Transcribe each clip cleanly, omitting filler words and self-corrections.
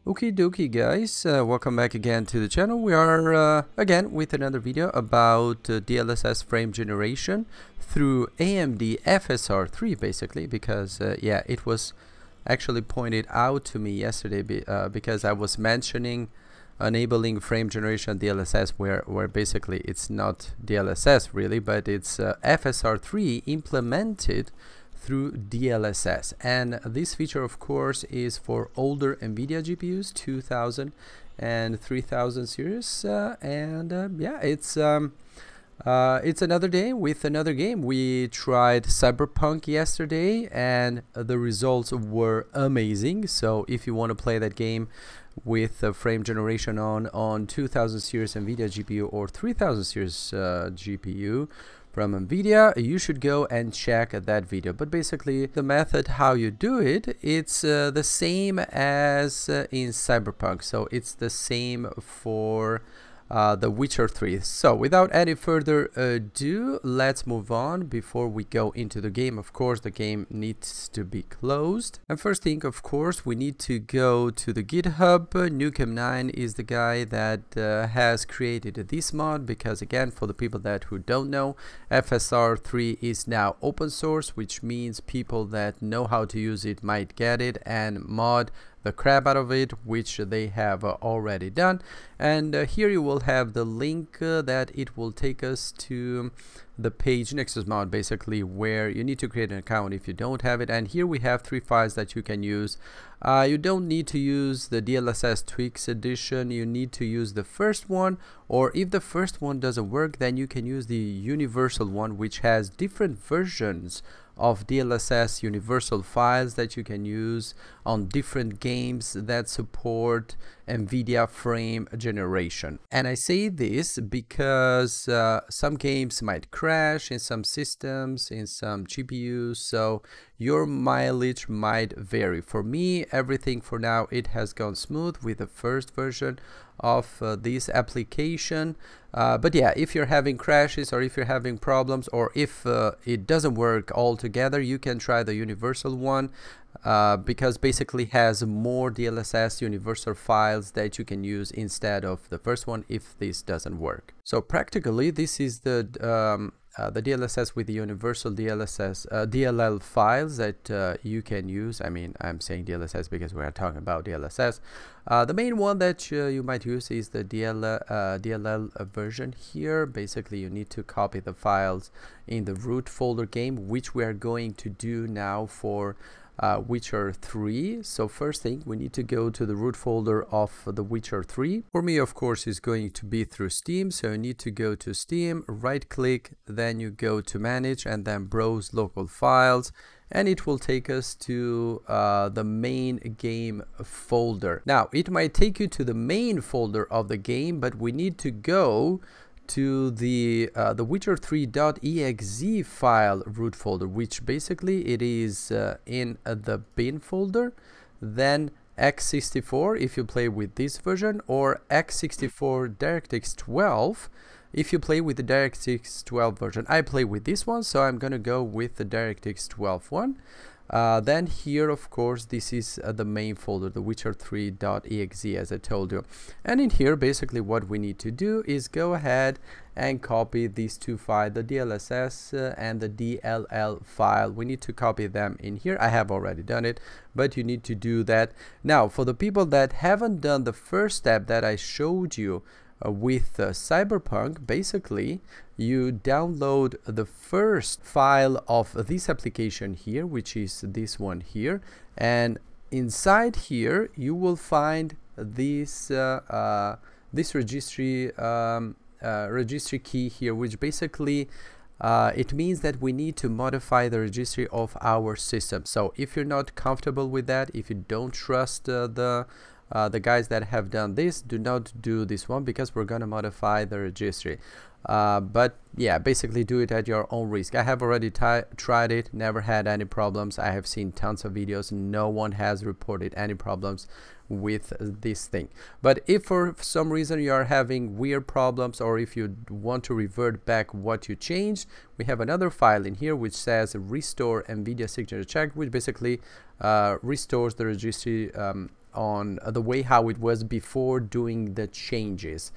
Okie dokie guys, welcome back again to the channel. We are again with another video about DLSS frame generation through AMD FSR3 basically, because yeah, it was actually pointed out to me yesterday because I was mentioning enabling frame generation DLSS where basically it's not DLSS really, but it's FSR3 implemented through DLSS. And this feature of course is for older Nvidia GPUs, 2000 and 3000 series, yeah, it's another day with another game. We tried Cyberpunk yesterday and the results were amazing. So if you want to play that game with frame generation on 2000 series Nvidia GPU or 3000 series GPU from Nvidia, you should go and check that video. But basically the method how you do it, it's the same as in Cyberpunk, so it's the same for The Witcher 3. So without any further ado, let's move on before we go into the game. Of course the game needs to be closed, and first thing of course we need to go to the GitHub. Nukem9 is the guy that has created this mod, because again, for the people that who don't know, FSR3 is now open source, which means people that know how to use it might get it and mod the crap out of it, which they have already done. And here you will have the link that it will take us to the page Nexus mod, basically where you need to create an account if you don't have it. And here we have 3 files that you can use. You don't need to use the DLSS Tweaks edition, you need to use the first one, or if the first one doesn't work, then you can use the universal one, which has different versions of DLSS universal files that you can use on different games that support Nvidia frame generation. And I say this because some games might crash in some systems, in some GPUs, so your mileage might vary. For me, everything for now, it has gone smooth with the first version of this application. But yeah, if you're having crashes or if you're having problems, or if it doesn't work altogether, you can try the universal one, because basically has more DLSS universal files that you can use instead of the first one if this doesn't work. So practically this is the DLSS with the universal DLSS DLL files that you can use. I mean, I'm saying DLSS because we are talking about DLSS. The main one that you might use is the DLL version here. Basically you need to copy the files in the root folder game, which we are going to do now for Witcher 3. So first thing, we need to go to the root folder of The Witcher 3. For me, of course, is going to be through Steam. So you need to go to Steam, right click, then you go to manage and then browse local files, and it will take us to the main game folder. Now it might take you to the main folder of the game, but we need to go to the Witcher3.exe file root folder, which basically it is in the bin folder, then x64 if you play with this version, or x64 DirectX 12 if you play with the DirectX 12 version. I play with this one, so I'm gonna go with the DirectX 12 one. Then here of course this is the main folder, the Witcher3.exe, as I told you. And in here basically what we need to do is go ahead and copy these 2 files, the DLSS and the DLL file. We need to copy them in here. I have already done it, but you need to do that. Now for the people that haven't done the first step that I showed you with Cyberpunk, basically you download the first file of this application here, which is this one here, and inside here you will find this this registry key here, which basically it means that we need to modify the registry of our system. So if you're not comfortable with that, if you don't trust the guys that have done this, do not do this one, because we're gonna modify the registry. But yeah, basically do it at your own risk. I have already tried it, never had any problems. I have seen tons of videos, no one has reported any problems with this thing. But if for some reason you are having weird problems, or if you want to revert back what you changed, we have another file in here which says restore Nvidia signature check, which basically restores the registry the way how it was before doing the changes.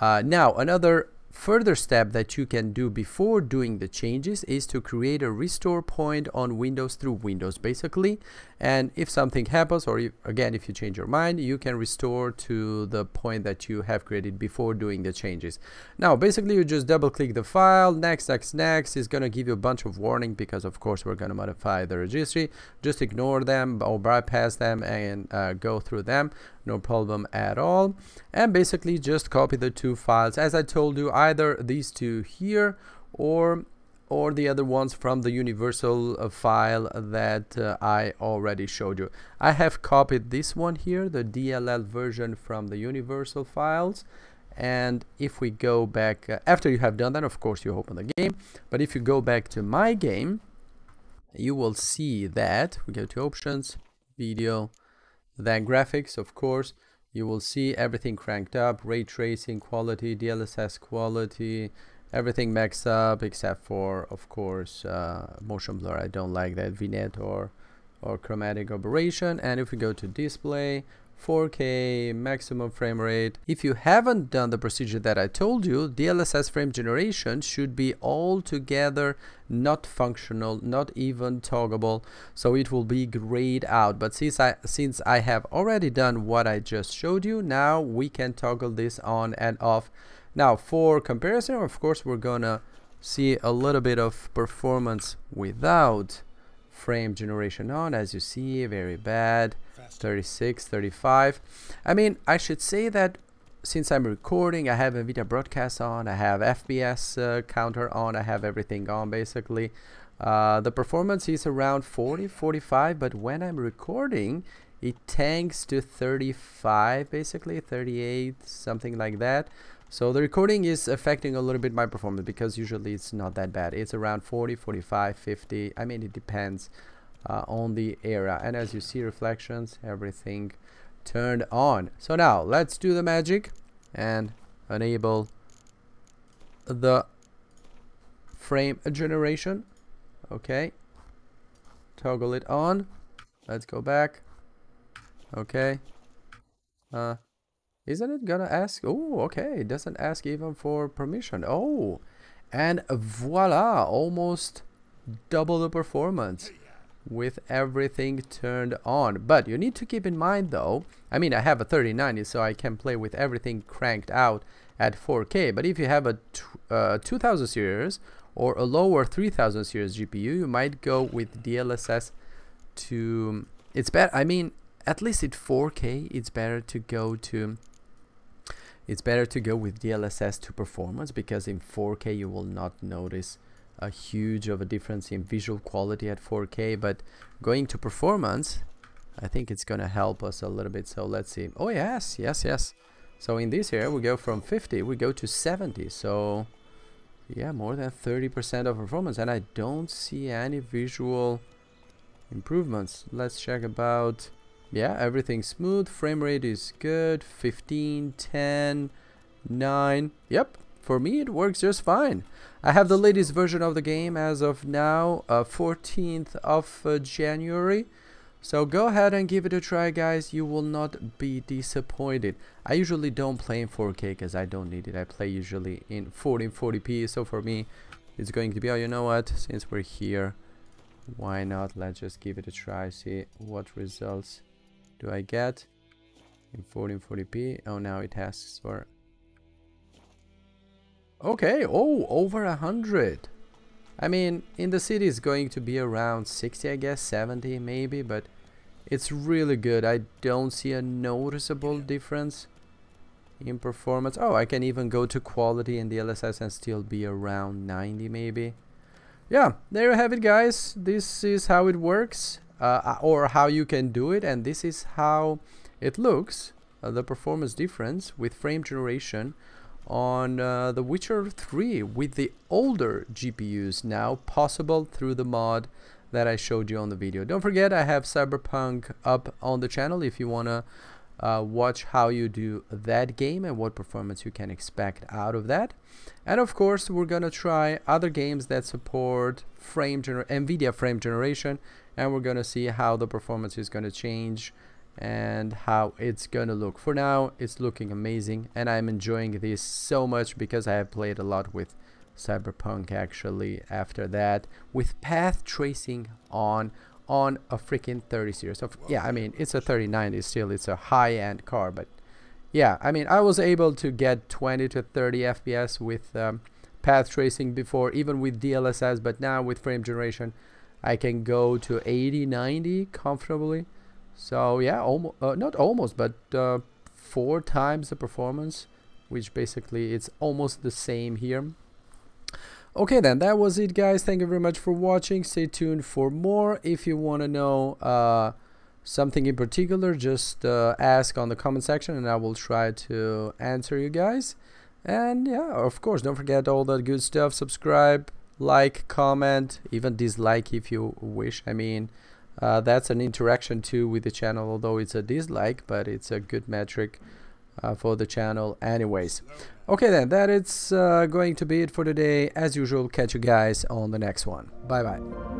Now another further step that you can do before doing the changes is to create a restore point on Windows through Windows basically, and if something happens, or again if you change your mind, you can restore to the point that you have created before doing the changes. Now basically you just double click the file, next. It's gonna give you a bunch of warning because of course we're gonna modify the registry. Just ignore them or bypass them and go through them, no problem at all. And basically just copy the two files as I told you, either these two here or the other ones from the universal file that I already showed you. I have copied this one here, the DLL version from the universal files. And if we go back after you have done that, of course you open the game, but if you go back to my game, you will see that we go to options, video, then graphics. Of course you will see everything cranked up, ray tracing quality, DLSS quality, everything maxed up except for of course motion blur. I don't like that, vignette or chromatic aberration. And if we go to display, 4K maximum frame rate, if you haven't done the procedure that I told you, DLSS frame generation should be altogether not functional, not even toggleable, so it will be grayed out. But since I have already done what I just showed you, now we can toggle this on and off. Now for comparison, of course we're gonna see a little bit of performance without frame generation on. As you see, very bad, 36, 35. I mean, I should say that since I'm recording, I have Nvidia broadcast on, I have FPS counter on, I have everything on basically. The performance is around 40, 45, but when I'm recording, it tanks to 35 basically, 38, something like that. So the recording is affecting a little bit my performance because usually it's not that bad. It's around 40, 45, 50. I mean, it depends on the era. And as you see, reflections, everything turned on. So now let's do the magic and enable the frame generation. Okay, toggle it on. Let's go back. Okay. Isn't it gonna ask? Oh, okay, it doesn't ask even for permission. Oh, and voila, almost double the performance with everything turned on. But you need to keep in mind though, I mean, I have a 3090, so I can play with everything cranked out at 4K, but if you have a 2000 series or a lower 3000 series GPU, you might go with DLSS to, it's better, I mean, at least at 4K, it's better to go with DLSS to performance, because in 4K you will not notice a huge of a difference in visual quality at 4K, but going to performance, I think it's gonna help us a little bit. So let's see. Oh yes, yes, yes. So in this here we go from 50, we go to 70. So yeah, more than 30% of performance, and I don't see any visual improvements. Let's check about, yeah, everything's smooth, frame rate is good, 15, 10, 9. Yep, for me it works just fine. I have the latest version of the game as of now, 14th of January. So go ahead and give it a try, guys. You will not be disappointed. I usually don't play in 4K because I don't need it. I play usually in 1440p. So for me, it's going to be, oh, you know what? Since we're here, why not? Let's just give it a try. See what results do I get in 1440p. Oh, now it asks for, okay, oh, over 100. I mean, in the city it's going to be around 60, I guess, 70 maybe, but it's really good. I don't see a noticeable difference in performance. Oh, I can even go to quality in the DLSS and still be around 90 maybe. Yeah, there you have it, guys. This is how it works, or how you can do it, and this is how it looks, the performance difference with frame generation on The Witcher 3 with the older GPUs, now possible through the mod that I showed you on the video. Don't forget, I have Cyberpunk up on the channel if you wanna watch how you do that game and what performance you can expect out of that. And of course, we're gonna try other games that support Nvidia frame generation, and we're gonna see how the performance is gonna change and how it's gonna look. For now, it's looking amazing, and I'm enjoying this so much because I have played a lot with Cyberpunk actually after that, with path tracing on a freaking 30 series. So yeah, I mean, it's a 3090 still, it's a high-end car, but yeah, I mean, I was able to get 20 to 30 FPS with path tracing before, even with DLSS, but now with frame generation I can go to 80, 90 comfortably. So yeah, almost not almost, but 4 times the performance, which basically it's almost the same here. Okay, then that was it, guys. Thank you very much for watching. Stay tuned for more. If you want to know something in particular, just ask on the comment section and I will try to answer you guys. And yeah, of course, don't forget all that good stuff. Subscribe, like, comment, even dislike if you wish. I mean, that's an interaction too with the channel, although it's a dislike, but it's a good metric for the channel anyways. Okay, then that is going to be it for today. As usual, catch you guys on the next one. Bye bye.